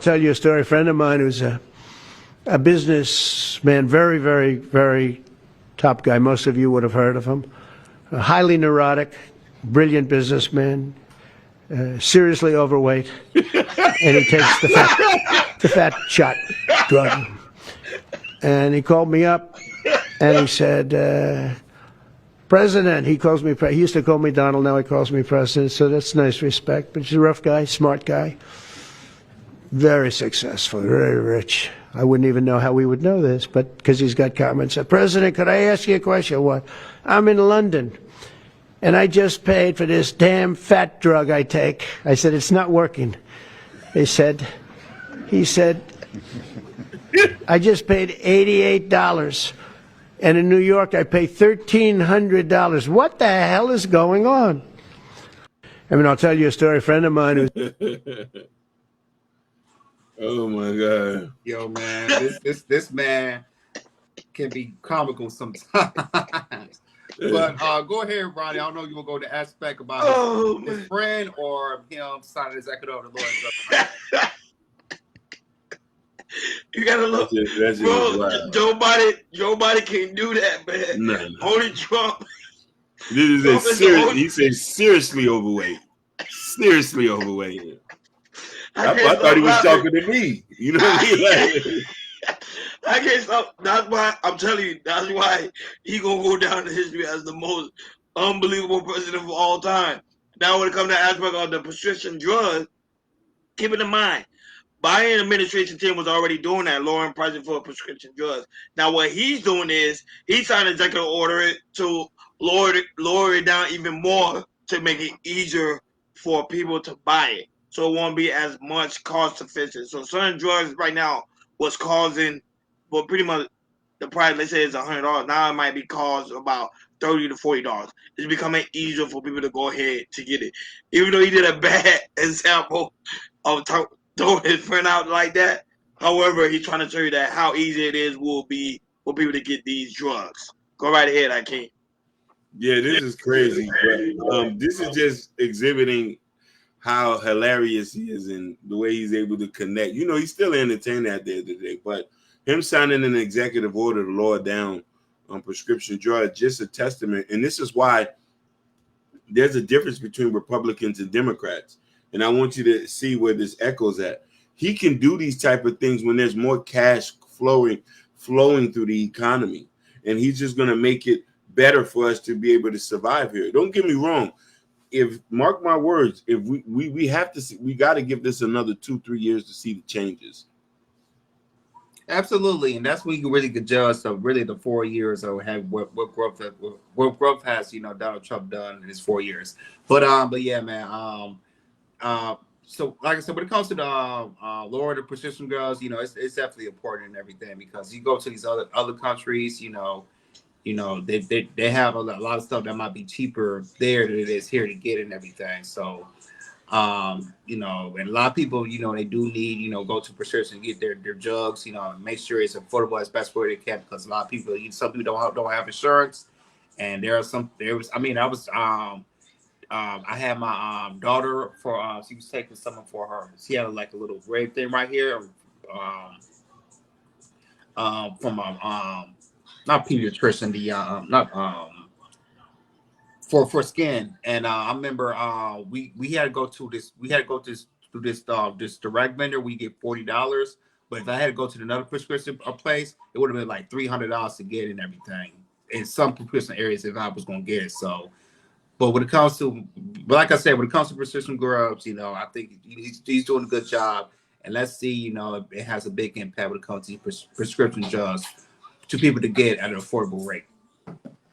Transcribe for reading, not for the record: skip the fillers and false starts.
Tell you a story. A friend of mine who's a businessman, very, very, very top guy. Most of you would have heard of him. A highly neurotic, brilliant businessman, seriously overweight, and he takes the fat shot drug. And he called me up, and he said, President, he calls me, he used to call me Donald, now he calls me President, so that's nice respect. But he's a rough guy, smart guy, very successful, very rich. I wouldn't even know how we would know this, but because he's got comments. President, could I ask you a question? What? I'm in London, and I just paid for this damn fat drug I take. I said, it's not working. He said, I just paid $88. And in New York, I pay $1,300. What the hell is going on? I mean, I'll tell you a story. A friend of mine who's... Oh, my God. Yo, man, this man can be comical sometimes. But go ahead, Ronnie. I don't know if you will go to aspect about his friend or him signing executive of the Lord. You gotta look, that's bro. Joe Biden can't do that, man. No. Only Trump. This is a serious. He says seriously overweight. Seriously overweight. I thought he was talking to me. You know what I mean? I can't stop. That's why I'm telling you. That's why he gonna go down in history as the most unbelievable president of all time. Now, when it comes to aspect of the prescription drugs, keep it in mind. Biden administration team was already doing that, lowering prices for prescription drugs. Now, what he's doing is he signed an executive order to lower it down even more to make it easier for people to buy it, so it won't be as much cost efficient. So certain drugs right now was causing, well, pretty much the price, let's say it's $100. Now it might be cost about $30 to $40. It's becoming easier for people to go ahead to get it. Even though he did a bad example of throwing his friend out like that. However, he's trying to show you that how easy it is will be for people to get these drugs. Go right ahead, Hakeem. Yeah, this is crazy. But, this is just exhibiting how hilarious he is and the way he's able to connect. You know, he's still entertained at the end of the day, but him signing an executive order to lower down on prescription drugs, just a testament. And this is why there's a difference between Republicans and Democrats. And I want you to see where this echoes at. He can do these type of things when there's more cash flowing through the economy. And he's just going to make it better for us to be able to survive here. Don't get me wrong. If, mark my words, if we have to see, we got to give this another 2-3 years to see the changes. Absolutely, and that's when you really could judge of really the 4 years of what growth has Donald Trump done in his 4 years. But yeah, man. So like I said, when it comes to the lower the prescription drugs, it's definitely important and everything, because you go to these other countries, they have a lot of stuff that might be cheaper there than it is here to get and everything. So and a lot of people, they do need, go to prescription, get their drugs, make sure it's affordable as best way they can, because a lot of people, some people don't have insurance, and I had my daughter for she was taking something for her. She had like a little grave thing right here, from not pediatrician, for skin. And I remember we had to go to this direct vendor. We get $40, but if I had to go to another prescription place, it would have been like $300 to get and everything in some prescription areas if I was going to get it. So. But when it comes to, like I said, when it comes to prescription drugs, I think he's doing a good job. And let's see, it has a big impact when it comes to prescription drugs to people to get at an affordable rate.